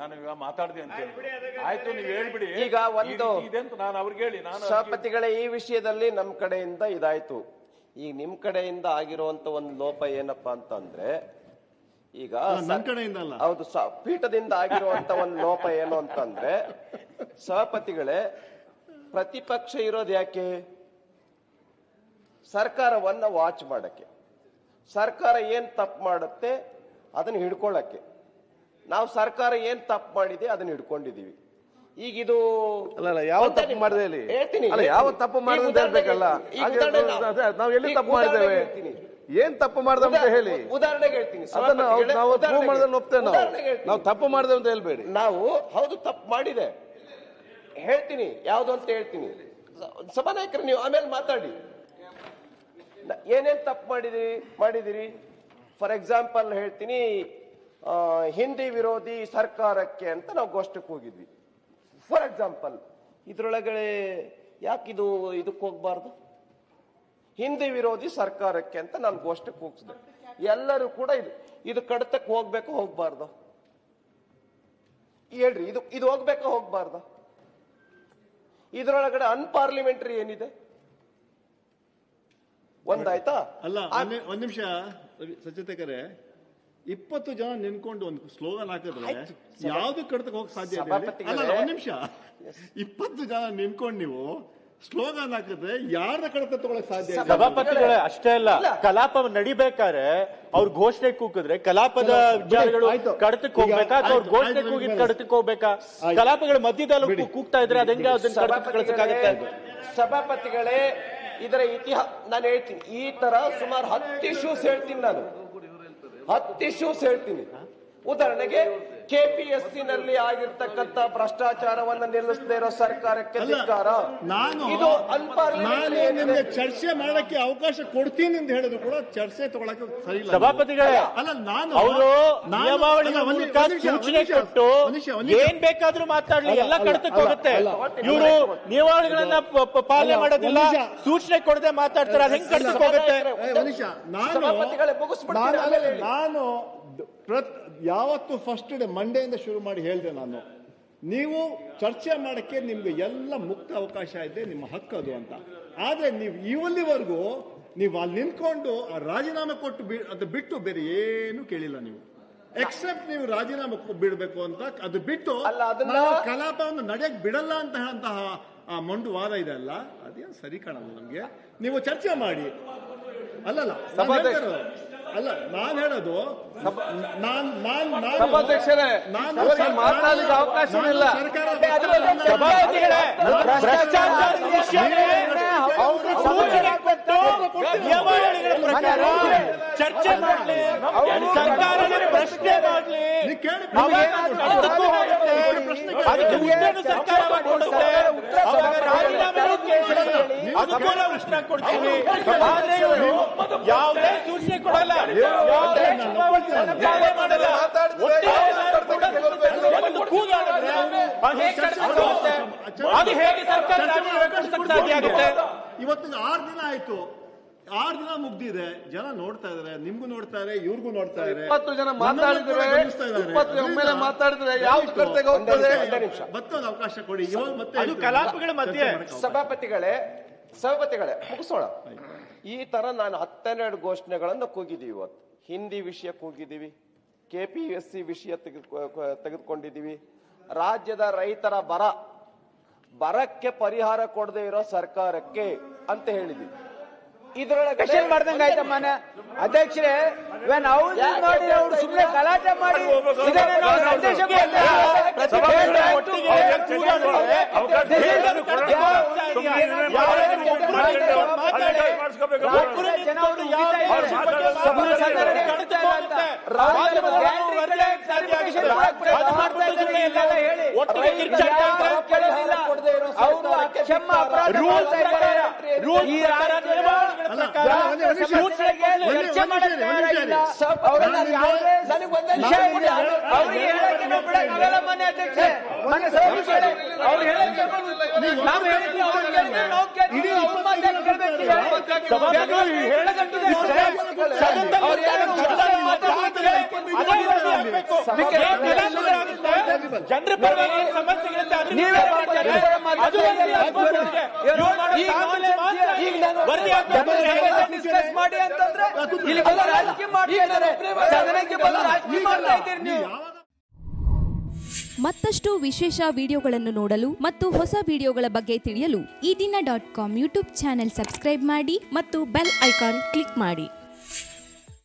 ನಾನು ಇವಾಗ ಮಾತಾಡ್ದೆ ಅಂತ ಹೇಳಿ ಆಯ್ತು, ನೀವು ಹೇಳ್ಬಿಡಿ. ಈಗ ಒಂದು ಇದೆಂತ ನಾನು ಅವ್ರಿಗೆ ಹೇಳಿ, ನಾನು ಸಭಾಪತಿಗಳೇ ಈ ವಿಷಯದಲ್ಲಿ ನಮ್ಮ ಕಡೆಯಿಂದ ಇದಾಯ್ತು. ಈಗ ನಿಮ್ ಕಡೆಯಿಂದ ಆಗಿರುವಂತ ಒಂದು ಲೋಪ ಏನಪ್ಪಾ ಅಂತಂದ್ರೆ, ಈಗ ಹೌದು ಪೀಠದಿಂದ ಆಗಿರುವಂತ ಒಂದು ಲೋಪ ಏನು ಅಂತಂದ್ರೆ, ಸಭಾಪತಿಗಳೇ ಪ್ರತಿಪಕ್ಷ ಇರೋದು ಯಾಕೆ? ಸರ್ಕಾರವನ್ನ ವಾಚ್ ಮಾಡಕ್ಕೆ. ಸರ್ಕಾರ ಏನ್ ತಪ್ಪು ಮಾಡುತ್ತೆ ಅದನ್ನ ಹಿಡ್ಕೊಳ್ಳಕ್ಕೆ. ನಾವು ಸರ್ಕಾರ ಏನ್ ತಪ್ಪು ಮಾಡಿದೆ ಅದನ್ನ ಹಿಡ್ಕೊಂಡಿದೀವಿ. ಈಗ ಇದು ಯಾವ ತಪ್ಪು ಮಾಡಿದೆ ಹೇಳಿ, ಯಾವ ತಪ್ಪು ಮಾಡಿದೆ ಹೇಳ್ಬೇಕಲ್ಲ. ನಾವು ಎಲ್ಲಿ ತಪ್ಪು ಮಾಡಿದ್ದೇವೆ, ಏನ್ ತಪ್ಪು ಮಾಡ್ದೆ ಅಂತ ಹೇಳಿ ಉದಾಹರಣೆಗೆ ಹೇಳ್ತೀನಿ. ನಾವು ಪ್ರೂವ್ ಮಾಡಿದ್ರೆ ಒಪ್ತೇವೆ. ನಾವು ತಪ್ಪು ಮಾಡಿದೆ ಅಂತ ಹೇಳ್ಬೇಡಿ. ನಾವು ಹೌದು ತಪ್ಪು ಮಾಡಿದೆ ಹೇಳ್ತೀನಿ, ಯಾವ್ದು ಅಂತ ಹೇಳ್ತೀನಿ. ಸಭಾನಾಯಕರು ನೀವು ಆಮೇಲೆ ಮಾತಾಡಿ. ಏನೇನ್ ತಪ್ಪು ಮಾಡಿದಿರಿ ಫಾರ್ ಎಕ್ಸಾಂಪಲ್ ಹೇಳ್ತೀನಿ. ಹಿಂದಿ ವಿರೋಧಿ ಸರ್ಕಾರಕ್ಕೆ ಅಂತ ನಾವು ಗೋಷ್ಠಕ್ಕೆ ಹೋಗಿದ್ವಿ ಫಾರ್ ಎಕ್ಸಾಂಪಲ್. ಇದ್ರೊಳಗಡೆ ಯಾಕಿದು ಇದಕ್ಕೆ ಹೋಗ್ಬಾರ್ದು? ಹಿಂದಿ ವಿರೋಧಿ ಸರ್ಕಾರಕ್ಕೆ ಅಂತ ನಾನು ಗೋಷ್ಠಕ್ಕೆ ಹೋಗಿಸಿದೆ. ಎಲ್ಲರೂ ಕೂಡ ಇದು ಕಡತಕ್ಕೆ ಹೋಗ್ಬೇಕು ಹೋಗ್ಬಾರ್ದು ಹೇಳ್ರಿ. ಇದು ಹೋಗ್ಬೇಕಾ ಹೋಗ್ಬಾರ್ದು? ಇದ್ರೊಳಗಡೆ ಅನ್ಪಾರ್ಲಿಮೆಂಟರಿ ಏನಿದೆ? ಒಂದಾಯ್ತಾ? ಅಲ್ಲ, ಒಂದ್ ನಿಮಿಷ ಸಚೇತಕರೇ, 20 ಜನ ನಿನ್ಕೊಂಡು ಒಂದು ಸ್ಲೋಗನ್ ಹಾಕಿದ್ರೆ ಯಾವ್ದು ಕಡತಕ್ಕೆ ಹೋಗಕ್ ಸಾಧ್ಯ ಇದೆ? ಅಲ್ಲ, ಒಂದ್ ನಿಮಿಷ, 20 ಜನ ನಿನ್ಕೊಂಡು ನೀವು ಸ್ಲೋಗನ್ ಹಾಕಿದ್ರೆ ಯಾರ ಕಡತ ತಗೊಳಕ್ ಸಾಧ್ಯ? ಸಭಾಪತಿಗಳೇ ಅಷ್ಟೇ ಅಲ್ಲ, ಕಲಾಪ ನಡಿಬೇಕಾದ್ರೆ ಅವ್ರ ಘೋಷಣೆ ಕೂಗಿದ್ರೆ ಕಲಾಪದ ವಿಚಾರಗಳು ಕಡತಕ್ಕೆ ಹೋಗ್ಬೇಕಾ ಅಥವಾ ಅವ್ರ ಘೋಷಣೆ ಕೂಗಿದ್ ಕಡತಕ್ಕೆ ಹೋಗ್ಬೇಕಾ? ಕಲಾಪಗಳ ಮಧ್ಯದಲ್ಲಿ ಕೂಗ್ತಾ ಇದ್ರೆ ಅದೆಂಗೆ ಅದನ್ನ ಕಡತಕ್ಕೆ ಕಳಿಸಕ್ಕಾಗತ್ತೆ? ಸಭಾಪತಿಗಳೇ, ಇದರ ಇತಿಹಾಸ ನಾನು ಹೇಳ್ತೀನಿ. ಈ ತರ ಸುಮಾರು 10 ಇಶ್ಯೂಸ್ ಹೇಳ್ತೀನಿ ನಾನು, 10 ಇಶ್ಯೂಸ್ ಹೇಳ್ತೀನಿ. ಉದಾಹರಣೆಗೆ ಕೆಪಿಎಸ್ಸಿ ನಲ್ಲಿ ಆಗಿರ್ತಕ್ಕಂಥ ಭ್ರಷ್ಟಾಚಾರವನ್ನ ನಿಲ್ಲಿಸದೇ ಇರೋ ಸರ್ಕಾರಕ್ಕೆ ಧಿಕ್ಕಾರ. ಇದು ನಿಮ್ಗೆ ಚರ್ಚೆ ಮಾಡಕ್ಕೆ ಅವಕಾಶ ಕೊಡ್ತೀನಿ ಅಂತ ಹೇಳಿದ್ರು ಕೂಡ ಚರ್ಚೆ ತಗೊಳಕ್ಕೆ ಸರಿ ಇಲ್ಲ. ಸಭಾಪತಿಗಳೇ, ಅಲ್ಲ, ಅವರು ನಿಯಮಾವಳಿ ಸೂಚನೆ ಕೊಟ್ಟು ಏನ್ ಬೇಕಾದ್ರೂ ಮಾತಾಡ್ಲಿ, ಎಲ್ಲ ಕಡತಕ್ಕೆ ಹೋಗುತ್ತೆ. ಇವರು ನಿಯಮಾವಳಿಗಳನ್ನ ಪಾಲನೆ ಮಾಡೋದಿಲ್ಲ, ಸೂಚನೆ ಕೊಡದೆ ಮಾತಾಡ್ತಾರೆ, ಅದ್ ಹೆಂಗ್ ಕಡತಕ್ಕೆ ಹೋಗುತ್ತೆ? ನಾನು ಯಾವತ್ತು ಫಸ್ಟ್ ಡೇ ಮಂಡೆಯಿಂದ ಶುರು ಮಾಡಿ ಹೇಳಿದೆ ನಾನು, ನೀವು ಚರ್ಚೆ ಮಾಡಕ್ಕೆ ನಿಮ್ಗೆ ಎಲ್ಲ ಮುಕ್ತ ಅವಕಾಶ ಇದೆ, ನಿಮ್ಮ ಹಕ್ಕು ಅದು ಅಂತ. ಆದ್ರೆ ನೀವು ಇವಲ್ಲಿವರೆಗೂ ನೀವು ಅಲ್ಲಿ ನಿಂತ್ಕೊಂಡು ರಾಜೀನಾಮೆ ಕೊಟ್ಟು ಅದು ಬಿಟ್ಟು ಬೇರೆ ಏನು ಕೇಳಿಲ್ಲ ನೀವು, ಎಕ್ಸೆಪ್ಟ್ ನೀವು ರಾಜೀನಾಮೆ ಬಿಡಬೇಕು ಅಂತ. ಅದು ಬಿಟ್ಟು ಕಲಾಪವನ್ನು ನಡೆಯಕ್ ಬಿಡಲ್ಲ ಅಂತ ಹೇಳಂತಹ ಆ ಮಂಡು ವಾದ ಇದೆ ಅಲ್ಲ, ಅದೇನು ಸರಿ ಕಾಣಲ್ಲ ನಮ್ಗೆ. ನೀವು ಚರ್ಚೆ ಮಾಡಿ. ಅಲ್ಲಲ್ಲ, ಅಲ್ಲ, ನಾನ್ ಹೇಳೋದು ಸಭಾಧ್ಯಕ್ಷರೇ ಮಾತಾಡಲಿಕ್ಕೆ ಅವಕಾಶ ಇಲ್ಲ. ಚರ್ಚೆ ಮಾಡಲಿ, ಸರ್ಕಾರದ ಪ್ರಶ್ನೆ ಮಾಡಲಿ, ಸರ್ಕಾರ ಕೊಡುತ್ತೆ, ಅನುಕೂಲ ಉತ್ತರ ಕೊಡ್ತೀವಿ. ಯಾವುದೇ ಸೂಚನೆ ಕೊಡಲ್ಲ, ಅದು ಹೇಗೆ ಸರ್ಕಾರ ಸಾಧ್ಯ ಆಗುತ್ತೆ? ಇವತ್ತು 6 ದಿನ ಆಯ್ತು, 6 ದಿನ ಮುಗ್ದಿದೆ. ಜನ ನೋಡ್ತಾ ಇದಾರೆ, ನಿಮ್ಗೂ ನೋಡ್ತಾ ಇದಾರೆ, ಇವ್ರಿಗೂ ನೋಡ್ತಾ ಇದಾರೆ. 20 ಜನ ಮಾತಾಡಿದ್ರೆ 20 ಒಮ್ಮೆಲೆ ಮಾತಾಡಿದ್ರೆ ಯಾವ್ದು ಕರ್ತವ್ಯ ಹೋಗ್ತದೆ? ಮತ್ತೊಂದು ಅವಕಾಶ ಕೊಡಿ. ಮತ್ತೆ ಅದು ಕಲಾಪಗಳ ಮಧ್ಯೆ. ಸಭಾಪತಿಗಳೇ ಮುಗಿಸೋಣ. ಈ ತರ ನಾನು 12 ಘೋಷಣೆಗಳನ್ನು ಕೂಗಿದ್ದೀವಿ. ಇವತ್ತು ಹಿಂದಿ ವಿಷಯ ಕೂಗಿದ್ದೀವಿ, ಕೆಪಿಎಸ್ಸಿ ವಿಷಯ ತೆಗೆದುಕೊಂಡಿದ್ದೀವಿ, ರಾಜ್ಯದ ರೈತರ ಬರಕ್ಕೆ ಪರಿಹಾರ ಕೊಡದೆ ಇರೋ ಸರ್ಕಾರಕ್ಕೆ ಅಂತ ಹೇಳಿದ್ದೀವಿ. ಇದ್ರೊಳಗೆ ಮಾಡ್ದಂಗ ಆಯ್ತಮ್ಮ ಅಧ್ಯಕ್ಷರೇ. ನೋಡಿ ಅವ್ರು ಸುಮ್ಮನೆ ಗಲಾಟೆ ಮಾಡಿ ಸಂದೇಶ ಜನರ ಪರವಾಗಿ ಸಮಸ್ಯೆಗಳಿಂದ ಅದನ್ನ ನೀವೇ ವಿಚಾರ ಮಾಡ್ತಾರೆ. ಅದು ಒಂದು ಅನುಭವಗಳಿಗೆ. ಇವ್ರು ಮಾಡೋ ಸಾಧನೆ ಮಾತ್ರ ವರದಿ ಡಿಸ್ಕಸ್ ಮಾಡಿ ಅಂತಂದ್ರೆ ಇಲ್ಲಿ ಬಂದು ರಾಜಕೀಯ ಮಾಡ್ತಾ ಇದ್ದಾರೆ. ಸದನಕ್ಕೆ ಬಂದು ರಾಜಕೀಯ ಮಾಡ್ತಾ ಇದ್ದೀರಿ ನೀವು. ಮತ್ತಷ್ಟು ವಿಶೇಷ ವಿಡಿಯೋಗಳನ್ನು ನೋಡಲು ಮತ್ತು ಹೊಸ ವಿಡಿಯೋಗಳ ಬಗ್ಗೆ ತಿಳಿಯಲು ಈ ದಿನ .com ಯೂಟ್ಯೂಬ್ ಚಾನೆಲ್ ಸಬ್ಸ್ಕ್ರೈಬ್ ಮಾಡಿ ಮತ್ತು ಬೆಲ್ ಐಕಾನ್ ಕ್ಲಿಕ್ ಮಾಡಿ.